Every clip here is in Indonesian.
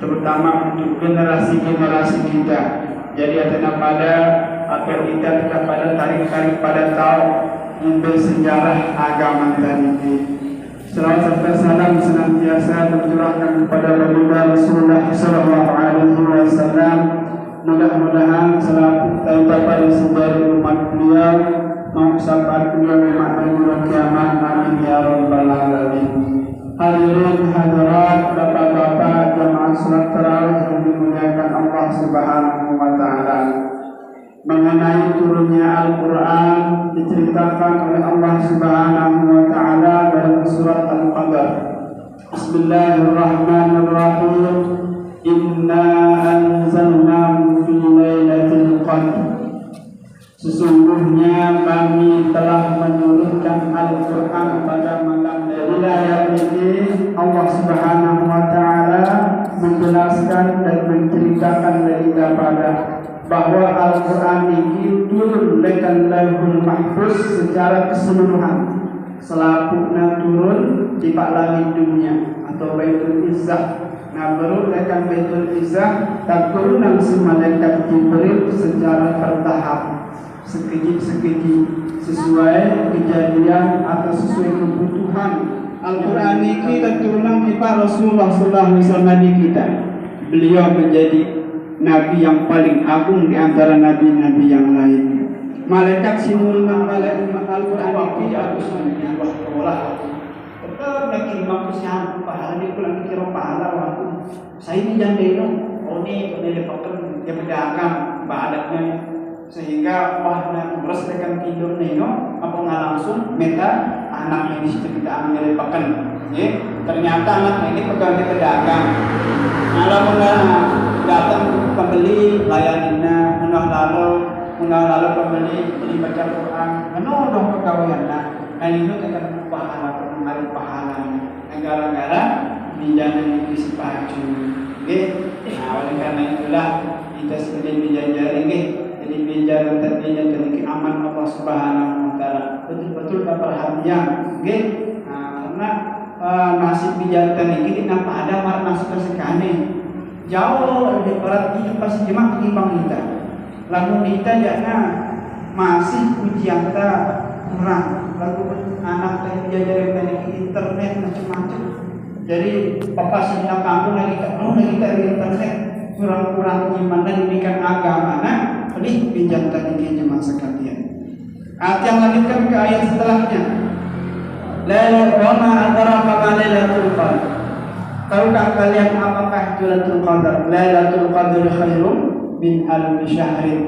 Terutama untuk generasi-generasi kita. Jadi ada pada atau kita pada tarik-tarik pada tahu bersejarah agama tadi. Selawat serta salam senantiasa tercurahkan kepada baginda Rasulullah sallallahu alaihi wasallam. Mudah-mudahan selaku pada sebagai umat beliau mau sabar beliau umat kiamat. Amin ya rabbal alamin. Hadirin hadirat bapak-bapak jamaah salat tarawih yang dimuliakan Allah Subhanahu wa taala. Mengenai turunnya Al-Qur'an diceritakan oleh Allah Subhanahu wa taala dalam surat Al-Qadr. Bismillahirrahmanirrahim. Inna anzalnahu fi lailatul qadr. Sesungguhnya kami telah menurunkan Al-Quran pada malam ayat ini. Allah Subhanahu wa taala menjelaskan dan menceritakan daripada bahwa Al-Quran ini turun dengan Lauhul Mahfuz secara keseluruhan. Selaputnya turun di pak langit dunia atau Baitul Izzah. Nah, baru dengan Baitul Izzah dan turunan si malaikat Jibril secara bertahap. Sekejip-sekejip sesuai kejadian atau sesuai kebutuhan. Al-Quran ini dan turunan kita Rasulullah SAW Nabi kita. Beliau menjadi Nabi yang paling agung di antara Nabi-Nabi yang lain. Malaikat sinurunan malaikat Al-Quran ini harus menjadi wah tetap lagi maksudnya pahala ini pulang kira pahala waktu saya ini jandeno ini lepakan dia pedagang badatnya sehingga wahna terus dengan tidur neno apa nggak langsung minta anaknya di situ kita ambil pakan ya ternyata anak ini pegawai pedagang kalau datang pembeli layaninnya lalu pembeli beli baca Quran penuh dong pegawainya dan itu akan pahala mengalir pahala gara-gara dijamin di sepaju nah oleh karena itulah kita sebagai bijajari jadi bijaran tadi yang jadi aman Allah Subhanahu wa taala betul-betul perhatian nah karena nasib bijantan ini kenapa ada mar nasib sekane jauh lebih berat itu pasti jemaah ketimbang kita. Lalu kita jangan masih ujian kurang, lalu anak yang diajarin dari internet macam-macam. Jadi papa sedang kampung lagi dari internet kurang-kurang iman dan didikan agama. Nah, ini bijantan ini jemaah sekalian. Yang lanjutkan ke ayat setelahnya. Lailatul adraka ma lailatul qadar. Tahukah kalian apakah Lailatul Qadar? Lailatul Qadar khairum min alfi syahrin.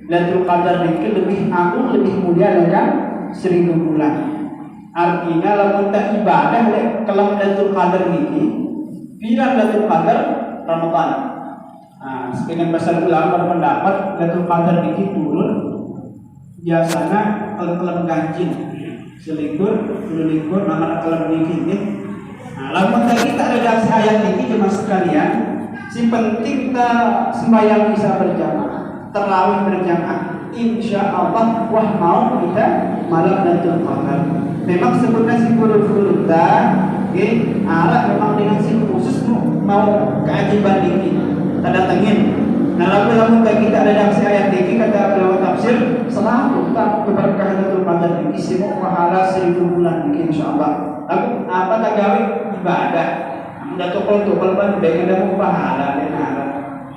Lailatul Qadar itu lebih agung, lebih mulia dari 1000 bulan. Artinya lamun tak ibadah kalau Lailatul Qadar ini, bila Lailatul Qadar Ramadan. Nah, sebagian besar ulama berpendapat Lailatul Qadar ini turun biasanya kalau ganjil selikur, dulu nama kalau ini. Nah, lamun kita ada ayat ini cuma sekalian, si penting kita sembahyang bisa berjamaah, tarawih berjamaah. Insya Allah wah mau kita malam Lailatul Qadar. Memang sebutnya si guru-guru arah memang dengan si khusus mau keajaiban ini. Tanda tengin. Nah lalu kita ada dalam ayat ini kata ulama tafsir selalu tak keberkahan Lailatul Qadar ini semua pahala 1000 bulan ini insya Allah. Lalu apa tak gawe ibadah? Anda tokol-tokol kan dengan pahala dan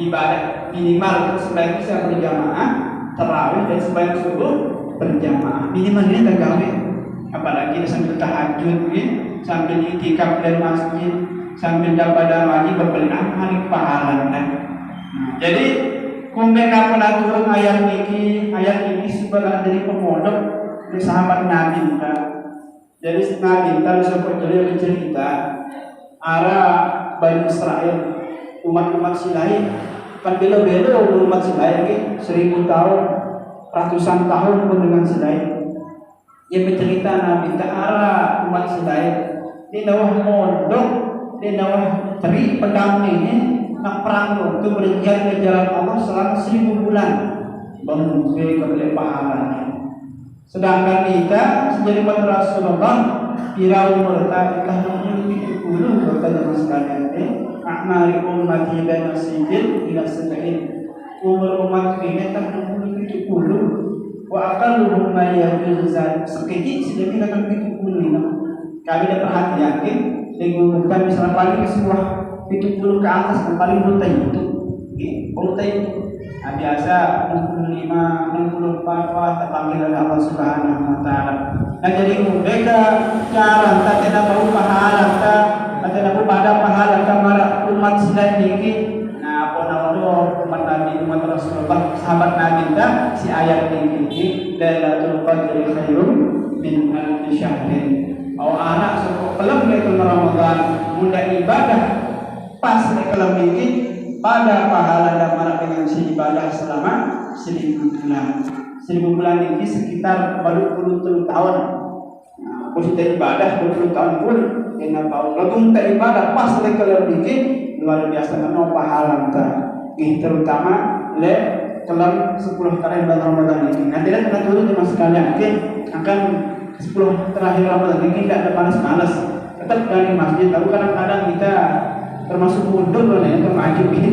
ibadah minimal sebaik bisa berjamaah, tarawih dan sebaik subuh berjamaah. Minimal ini tak gawe. Apalagi sambil tahajud, sambil itikaf dari masjid, sambil dapat ngaji berbelah hari pahala. Jadi kumben apa turun ayat ini sebagai dari pemodok dari sahabat Nabi kita. Jadi Nabi kita bisa percaya cerita arah Bani Israel umat-umat Sinai kan beda-beda umat Sinai 1000 tahun ratusan tahun pun dengan Sinai. Ia bercerita Nabi kita arah umat Sinai di bawah modok di bawah teri pedang ini nak perang itu berjihad ke jalan Allah selama 1000 bulan membuat kepada pahalanya. Sedangkan kita sejadi umat Rasulullah kira umur kita memiliki 70 kata sekalian akmari ummati dan nasibin ila sabain. Umur umat ini tak memiliki 70 wa aqalluhum ma yajuzan sekecil sudah kita akan 70. Kami dapat hati yakin dengan misalnya paling ke sebuah 70 ke atas yang paling brutal itu nah, biasa 65, 64 terpanggil oleh Allah Subhanahu wa Ta'ala. Nah jadi mereka cara tak ada bau pahala tak ada pada pahala kamar umat Sinai ini. Nah apa nama umat Nabi umat Rasulullah sahabat Nabi dah si ayat ini Lailatul Qadri khairum min alfi syahrin. Anak suku kelam itu Ramadan mudah ibadah pas kalau bikin pada pahala dan mana dengan si ibadah selama 1000 bulan. 1000 bulan ini sekitar baru 20 tahun. Nah, kita ibadah 20 tahun pun kena tahu. Lalu kita ibadah pas kalau bikin luar biasa nama pahala kita. Ini terutama dalam 10 terakhir bulan Ramadan ini. Nanti kita turun cuma sekalian. Mungkin akan 10 terakhir Ramadan ini tidak ada panas-panas. Tetap dari masjid. Tapi kadang-kadang kita termasuk mundur loh nih, maju ini,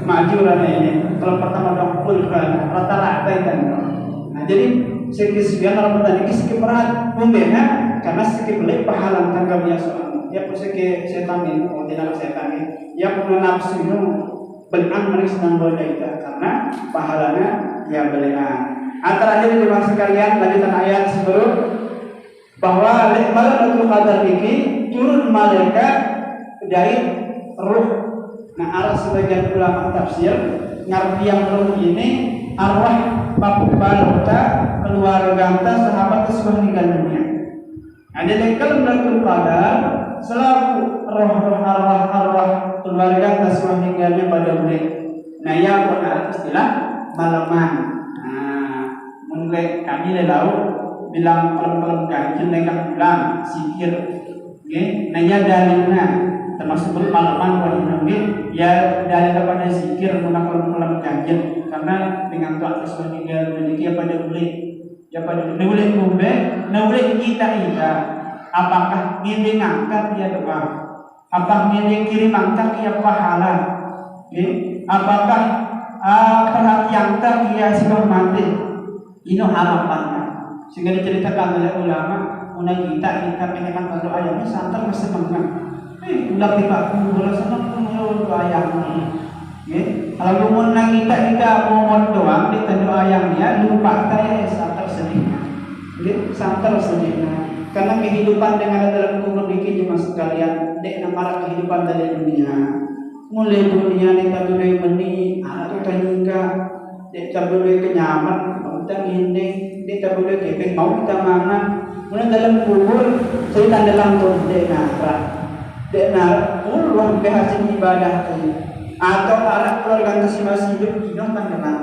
maju lah ini. Kalau pertama dongkul kan, rata-rata kan. Nah jadi sekian Ramadan ini sedikit berat, membena karena sedikit beli pahala tangga biasa. Ya pun sedikit setan ini, kalau tidak setan ini, ya pun nafsu itu benar mereka senang berdaita karena pahalanya ya benar. Antara aja di masa sekalian lanjutan ayat sebelum bahwa Lailatul Qadar ini turun malaikat dari ruh. Nah arah sebagian ulama tafsir ngerti yang ruh ini arwah balota keluarga sahabat sesuai meninggal dunia. Nah jadi kalau Lailatul Qadar selaku roh-roh arwah keluarga sesuai meninggalnya pada bulan. Nah ya benar istilah malaman. Nah mulai kami lalu bilang pelem-pelem ganjil dengan bilang sikir. Nanya dalilnya termasuk berpalaman wajib nabi ya dari kepada zikir menggunakan ganjil karena dengan tuan sesuai meninggal memiliki apa dia boleh ya pada boleh kumbe nah boleh kita Apakah ngene ngangkat dia doa? Apakah ngene kirim angkat dia pahala? Apakah perhatian dia sibah mati? Ini harapannya. Sehingga diceritakan oleh ulama, unang kita menekan doa ayamnya santai masih semangat. Udah tiba bola senang doa ayamnya. Kalau mau kita mau doang kita doa ayamnya lupa saya santai sedih. Santai sedih. Karena kehidupan dengan dalam kubur dikit cuma sekalian dek nama kehidupan dari dunia. Mulai dunia ni tak boleh meni, anak tu tanya dek tak boleh kenyaman, kita ini dek tak boleh kepeng mau kita mana. Mulai dalam kubur cerita dalam tu dek nak luar hasil ibadah tu. Atau anak keluarga masih hidup hidup kan kenal.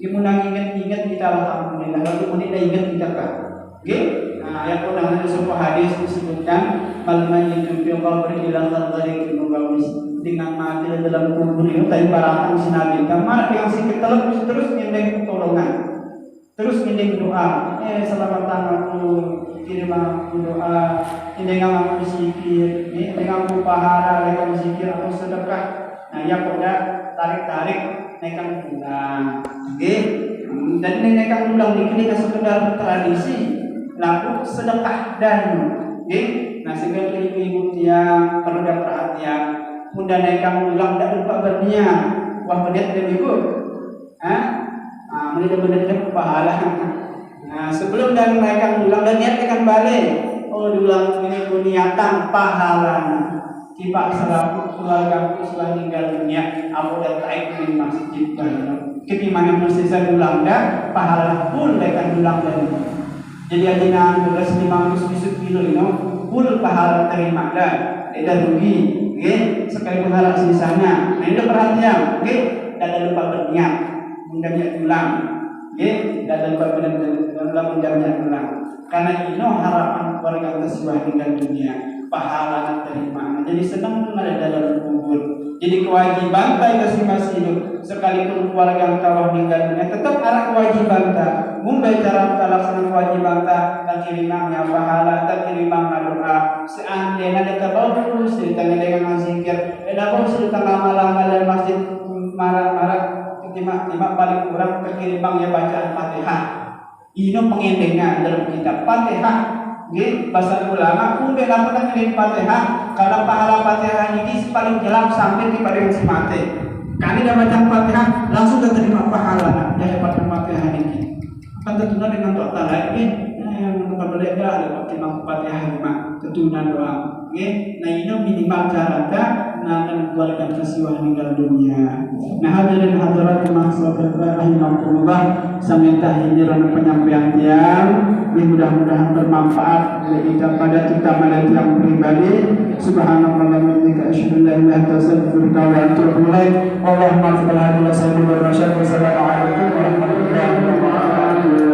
Dimunang ingat kita alhamdulillah. Lalu kemudian ingat kita kan. Yang pernah ada sebuah hadis disebutkan malman itu biar berhilang dari kebawis dengan mati dalam kubur itu tadi barang sinabi kamar yang sikit terus ngindeng pertolongan terus ngindeng doa selamatkan aku kirim aku doa ngindeng aku zikir ngindeng aku pahala ngindeng zikir aku sedekah. Nah ya pada tarik naikkan pulang dan naikkan pulang ini sekedar tradisi lalu sedekah dan nah sehingga ibu-ibu yang perlu ada perhatian mudah naikkan ulang tidak lupa berniat wah berniat dan ikut benar-benar pahala. Nah sebelum dan naikkan ulang dan niat akan balik diulang ini niatan pahala tiba selaku keluarga setelah meninggal dunia aku dan taik di masjid ketimbang mesti saya ulang dan pahala pun akan ulang dan jadi adina 500 kilo full pahala terima dah tidak rugi sekali pahala sisanya. Nah itu perhatian dan lupa berniat mendamnya ulang dan lupa mendamnya ulang karena ini harapan keluarga tersiwah dengan dunia pahala terima. Jadi senang ada dalam kubur. Jadi kewajiban kita masih hidup sekalipun keluarga yang telah meninggal dunia tetap ada kewajiban kita. Mungkin cara melaksanakan kewajiban kita dan kirimnya pahala, tak kirimnya doa. Seandainya kita bagus ditanya dengan zikir, bagus ditanya malam-malam masjid marah-marah, tiba-tiba paling kurang terkirimnya bacaan Fatihah. Ini pengendengnya dalam kitab Fatihah. Bahasa ulama mungkin dapat kirim Fatihah karena pahala Fatihah ini paling jelas sampai kepada yang semati. Kami dah baca Fatihah langsung terima pahala dari Fatihah ini. Akan tertunda dengan doa lain yang kita belajar ada pertimbangan Fatihah lima tertunda doa. Nah ini minimal caranya dan keluarga tersiwah meninggal dunia. Nah hadirin hadirat maksud rahimahullah sampai tahdiran penyampaian yang mudah-mudahan bermanfaat bagi kita pada terutama yang pribadi. Subhanallah wa bihamdihi asyhadu an la ilaha illa anta astaghfiruka wa atubu ilaik. Allahumma ighfir lana wa sallim wa barik wa sallam alaikum warahmatullahi wabarakatuh.